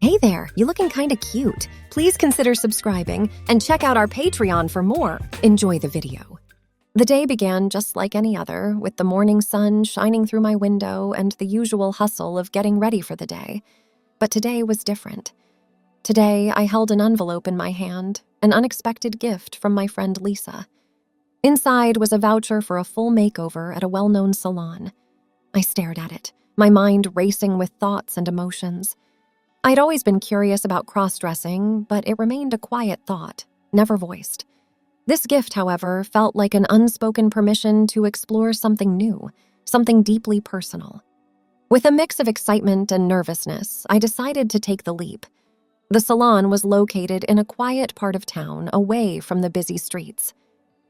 Hey there, you looking kinda cute. Please consider subscribing and check out our Patreon for more. Enjoy the video. The day began just like any other, with the morning sun shining through my window and the usual hustle of getting ready for the day. But today was different. Today, I held an envelope in my hand, an unexpected gift from my friend Lisa. Inside was a voucher for a full makeover at a well-known salon. I stared at it, my mind racing with thoughts and emotions. I'd always been curious about cross-dressing, but it remained a quiet thought, never voiced. This gift, however, felt like an unspoken permission to explore something new, something deeply personal. With a mix of excitement and nervousness, I decided to take the leap. The salon was located in a quiet part of town, away from the busy streets.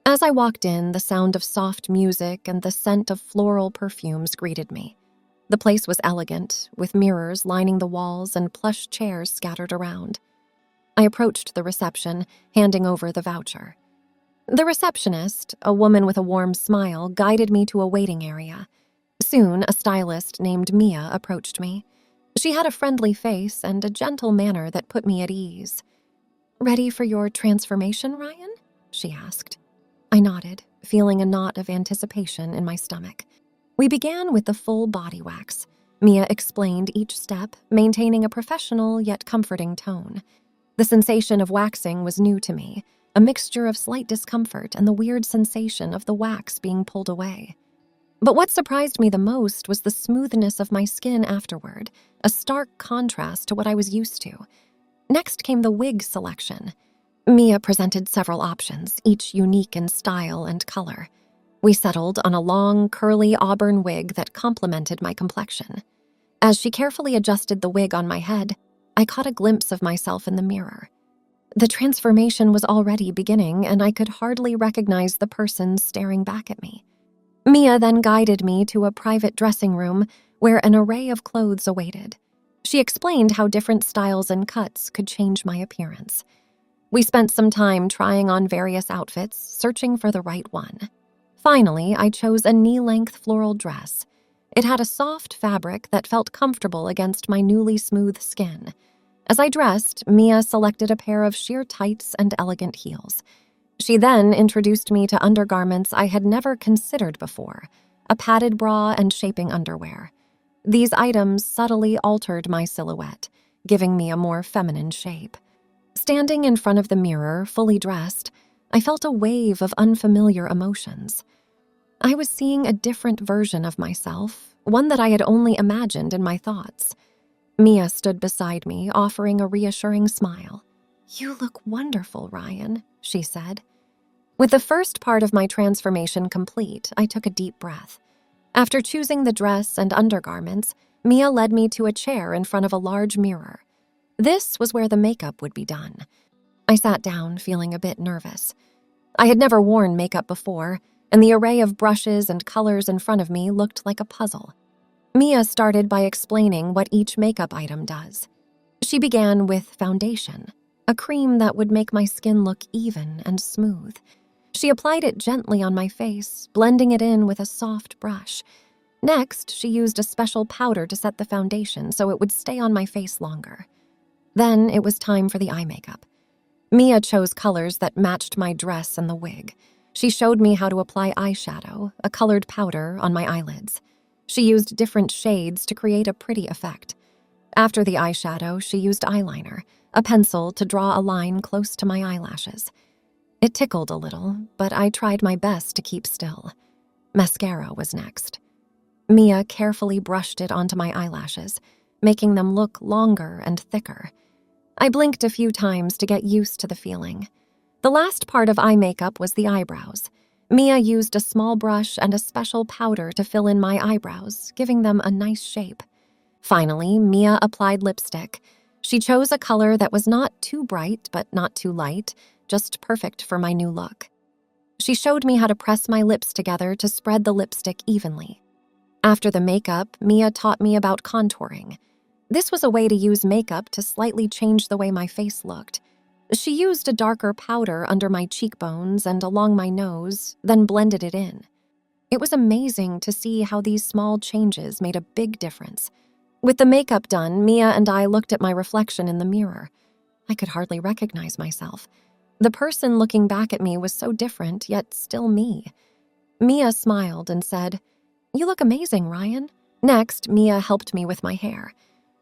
As I walked in, the sound of soft music and the scent of floral perfumes greeted me. The place was elegant, with mirrors lining the walls and plush chairs scattered around. I approached the reception, handing over the voucher. The receptionist, a woman with a warm smile, guided me to a waiting area. Soon, a stylist named Mia approached me. She had a friendly face and a gentle manner that put me at ease. "Ready for your transformation, Ryan?" she asked. I nodded, feeling a knot of anticipation in my stomach. We began with the full body wax. Mia explained each step, maintaining a professional yet comforting tone. The sensation of waxing was new to me, a mixture of slight discomfort and the weird sensation of the wax being pulled away. But what surprised me the most was the smoothness of my skin afterward, a stark contrast to what I was used to. Next came the wig selection. Mia presented several options, each unique in style and color. We settled on a long, curly auburn wig that complemented my complexion. As she carefully adjusted the wig on my head, I caught a glimpse of myself in the mirror. The transformation was already beginning, and I could hardly recognize the person staring back at me. Mia then guided me to a private dressing room where an array of clothes awaited. She explained how different styles and cuts could change my appearance. We spent some time trying on various outfits, searching for the right one. Finally, I chose a knee-length floral dress. It had a soft fabric that felt comfortable against my newly smooth skin. As I dressed, Mia selected a pair of sheer tights and elegant heels. She then introduced me to undergarments I had never considered before, a padded bra and shaping underwear. These items subtly altered my silhouette, giving me a more feminine shape. Standing in front of the mirror, fully dressed, I felt a wave of unfamiliar emotions. I was seeing a different version of myself, one that I had only imagined in my thoughts. Mia stood beside me, offering a reassuring smile. "You look wonderful, Ryan," she said. With the first part of my transformation complete, I took a deep breath. After choosing the dress and undergarments, Mia led me to a chair in front of a large mirror. This was where the makeup would be done. I sat down, feeling a bit nervous. I had never worn makeup before, and the array of brushes and colors in front of me looked like a puzzle. Mia started by explaining what each makeup item does. She began with foundation, a cream that would make my skin look even and smooth. She applied it gently on my face, blending it in with a soft brush. Next, she used a special powder to set the foundation so it would stay on my face longer. Then it was time for the eye makeup. Mia chose colors that matched my dress and the wig. She showed me how to apply eyeshadow, a colored powder, on my eyelids. She used different shades to create a pretty effect. After the eyeshadow, she used eyeliner, a pencil to draw a line close to my eyelashes. It tickled a little, but I tried my best to keep still. Mascara was next. Mia carefully brushed it onto my eyelashes, making them look longer and thicker. I blinked a few times to get used to the feeling. The last part of eye makeup was the eyebrows. Mia used a small brush and a special powder to fill in my eyebrows, giving them a nice shape. Finally, Mia applied lipstick. She chose a color that was not too bright but not too light, just perfect for my new look. She showed me how to press my lips together to spread the lipstick evenly. After the makeup, Mia taught me about contouring. This was a way to use makeup to slightly change the way my face looked. She used a darker powder under my cheekbones and along my nose, then blended it in. It was amazing to see how these small changes made a big difference. With the makeup done, Mia and I looked at my reflection in the mirror. I could hardly recognize myself. The person looking back at me was so different, yet still me. Mia smiled and said, "You look amazing, Ryan." Next, Mia helped me with my hair.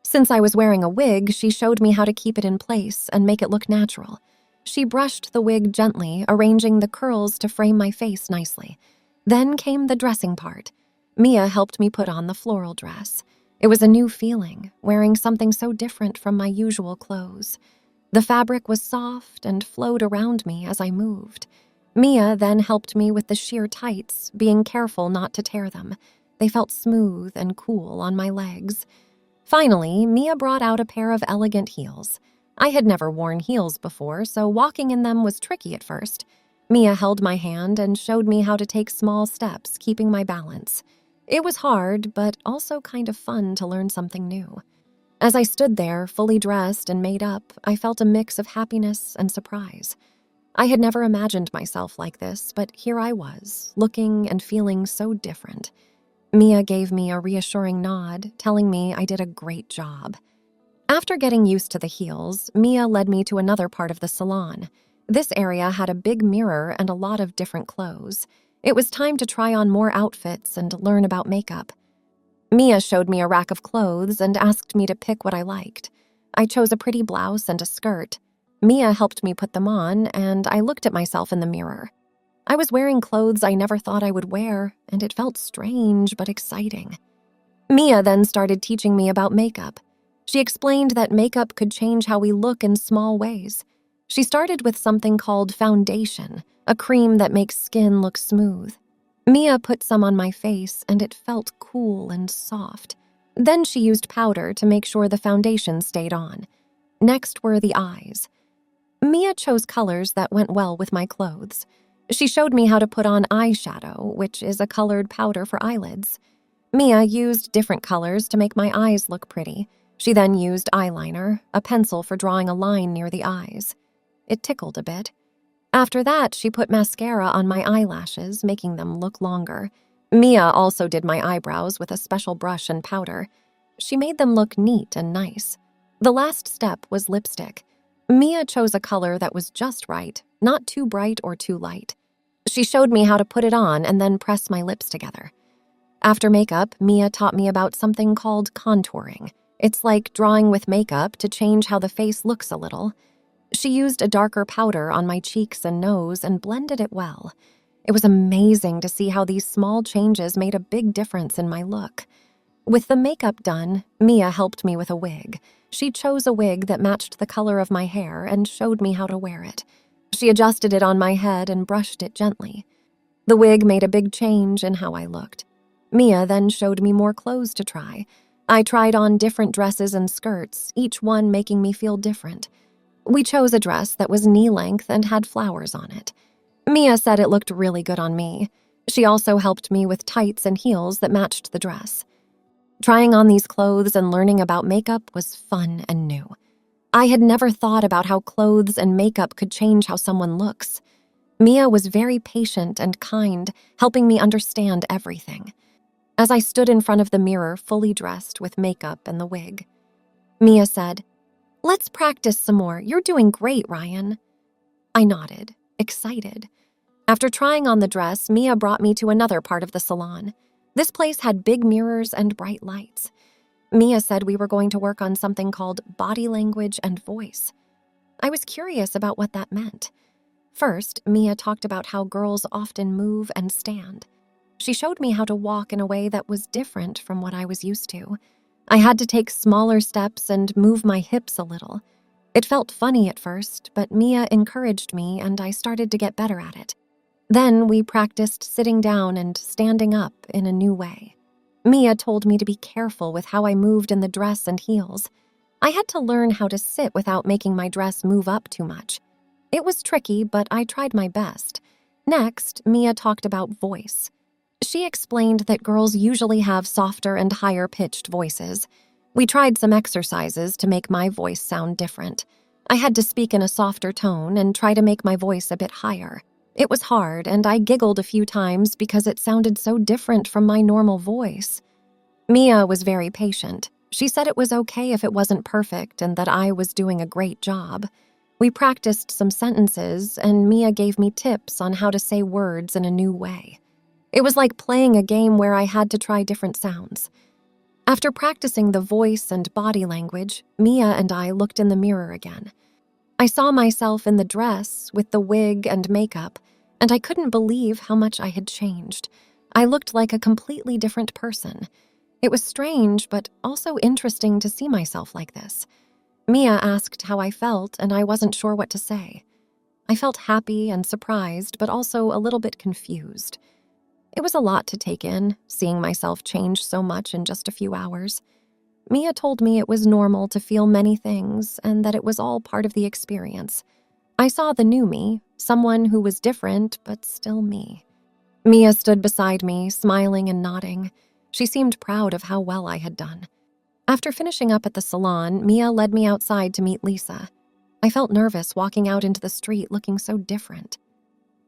Since I was wearing a wig, she showed me how to keep it in place and make it look natural. She brushed the wig gently, arranging the curls to frame my face nicely. Then came the dressing part. Mia helped me put on the floral dress. It was a new feeling, wearing something so different from my usual clothes. The fabric was soft and flowed around me as I moved. Mia then helped me with the sheer tights, being careful not to tear them. They felt smooth and cool on my legs. Finally, Mia brought out a pair of elegant heels. I had never worn heels before, so walking in them was tricky at first. Mia held my hand and showed me how to take small steps, keeping my balance. It was hard, but also kind of fun to learn something new. As I stood there, fully dressed and made up, I felt a mix of happiness and surprise. I had never imagined myself like this, but here I was, looking and feeling so different. Mia gave me a reassuring nod, telling me I did a great job. After getting used to the heels, Mia led me to another part of the salon. This area had a big mirror and a lot of different clothes. It was time to try on more outfits and learn about makeup. Mia showed me a rack of clothes and asked me to pick what I liked. I chose a pretty blouse and a skirt. Mia helped me put them on, and I looked at myself in the mirror. I was wearing clothes I never thought I would wear, and it felt strange but exciting. Mia then started teaching me about makeup. She explained that makeup could change how we look in small ways. She started with something called foundation, a cream that makes skin look smooth. Mia put some on my face, and it felt cool and soft. Then she used powder to make sure the foundation stayed on. Next were the eyes. Mia chose colors that went well with my clothes. She showed me how to put on eyeshadow, which is a colored powder for eyelids. Mia used different colors to make my eyes look pretty. She then used eyeliner, a pencil for drawing a line near the eyes. It tickled a bit. After that, she put mascara on my eyelashes, making them look longer. Mia also did my eyebrows with a special brush and powder. She made them look neat and nice. The last step was lipstick. Mia chose a color that was just right, not too bright or too light. She showed me how to put it on and then press my lips together. After makeup, Mia taught me about something called contouring. It's like drawing with makeup to change how the face looks a little. She used a darker powder on my cheeks and nose and blended it well. It was amazing to see how these small changes made a big difference in my look. With the makeup done, Mia helped me with a wig. She chose a wig that matched the color of my hair and showed me how to wear it. She adjusted it on my head and brushed it gently. The wig made a big change in how I looked. Mia then showed me more clothes to try. I tried on different dresses and skirts, each one making me feel different. We chose a dress that was knee-length and had flowers on it. Mia said it looked really good on me. She also helped me with tights and heels that matched the dress. Trying on these clothes and learning about makeup was fun and new. I had never thought about how clothes and makeup could change how someone looks. Mia was very patient and kind, helping me understand everything. As I stood in front of the mirror, fully dressed with makeup and the wig, Mia said, "Let's practice some more. You're doing great, Ryan." I nodded, excited. After trying on the dress, Mia brought me to another part of the salon. This place had big mirrors and bright lights. Mia said we were going to work on something called body language and voice. I was curious about what that meant. First, Mia talked about how girls often move and stand. She showed me how to walk in a way that was different from what I was used to. I had to take smaller steps and move my hips a little. It felt funny at first, but Mia encouraged me and I started to get better at it. Then we practiced sitting down and standing up in a new way. Mia told me to be careful with how I moved in the dress and heels. I had to learn how to sit without making my dress move up too much. It was tricky, but I tried my best. Next, Mia talked about voice. She explained that girls usually have softer and higher-pitched voices. We tried some exercises to make my voice sound different. I had to speak in a softer tone and try to make my voice a bit higher. It was hard, and I giggled a few times because it sounded so different from my normal voice. Mia was very patient. She said it was okay if it wasn't perfect and that I was doing a great job. We practiced some sentences, and Mia gave me tips on how to say words in a new way. It was like playing a game where I had to try different sounds. After practicing the voice and body language, Mia and I looked in the mirror again. I saw myself in the dress with the wig and makeup, and I couldn't believe how much I had changed. I looked like a completely different person. It was strange, but also interesting to see myself like this. Mia asked how I felt, and I wasn't sure what to say. I felt happy and surprised, but also a little bit confused. It was a lot to take in, seeing myself change so much in just a few hours. Mia told me it was normal to feel many things and that it was all part of the experience. I saw the new me, someone who was different, but still me. Mia stood beside me, smiling and nodding. She seemed proud of how well I had done. After finishing up at the salon, Mia led me outside to meet Lisa. I felt nervous walking out into the street looking so different.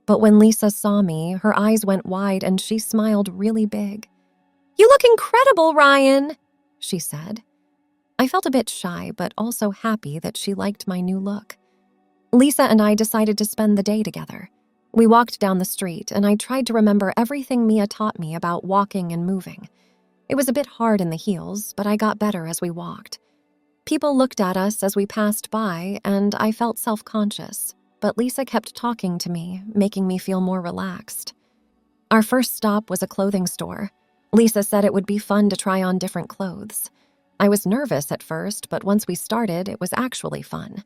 But when Lisa saw me, her eyes went wide and she smiled really big. "You look incredible, Ryan," she said. I felt a bit shy, but also happy that she liked my new look. Lisa and I decided to spend the day together. We walked down the street, and I tried to remember everything Mia taught me about walking and moving. It was a bit hard in the heels, but I got better as we walked. People looked at us as we passed by, and I felt self-conscious, but Lisa kept talking to me, making me feel more relaxed. Our first stop was a clothing store. Lisa said it would be fun to try on different clothes. I was nervous at first, but once we started, it was actually fun.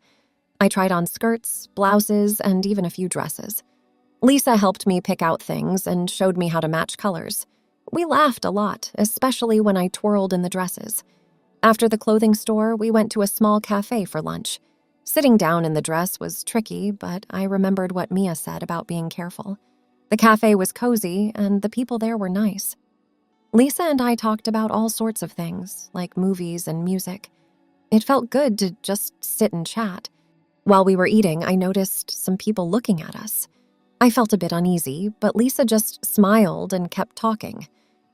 I tried on skirts, blouses, and even a few dresses. Lisa helped me pick out things and showed me how to match colors. We laughed a lot, especially when I twirled in the dresses. After the clothing store, we went to a small cafe for lunch. Sitting down in the dress was tricky, but I remembered what Mia said about being careful. The cafe was cozy, and the people there were nice. Lisa and I talked about all sorts of things, like movies and music. It felt good to just sit and chat. While we were eating, I noticed some people looking at us. I felt a bit uneasy, but Lisa just smiled and kept talking.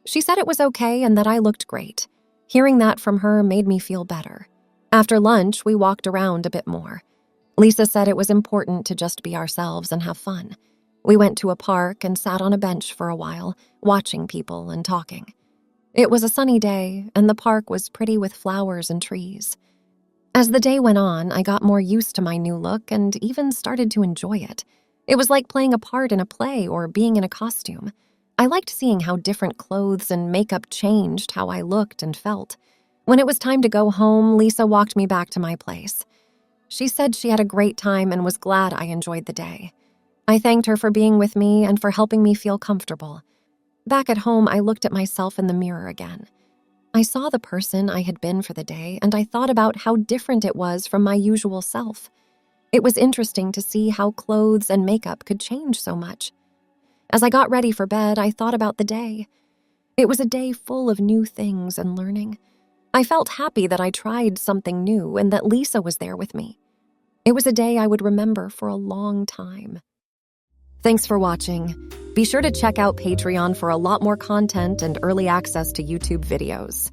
She said it was okay and that I looked great. Hearing that from her made me feel better. After lunch, we walked around a bit more. Lisa said it was important to just be ourselves and have fun. We went to a park and sat on a bench for a while, watching people and talking. It was a sunny day, and the park was pretty with flowers and trees. As the day went on, I got more used to my new look and even started to enjoy it. It was like playing a part in a play or being in a costume. I liked seeing how different clothes and makeup changed how I looked and felt. When it was time to go home, Lisa walked me back to my place. She said she had a great time and was glad I enjoyed the day. I thanked her for being with me and for helping me feel comfortable. Back at home, I looked at myself in the mirror again. I saw the person I had been for the day, and I thought about how different it was from my usual self. It was interesting to see how clothes and makeup could change so much. As I got ready for bed, I thought about the day. It was a day full of new things and learning. I felt happy that I tried something new and that Lisa was there with me. It was a day I would remember for a long time. Thanks for watching. Be sure to check out Patreon for a lot more content and early access to YouTube videos.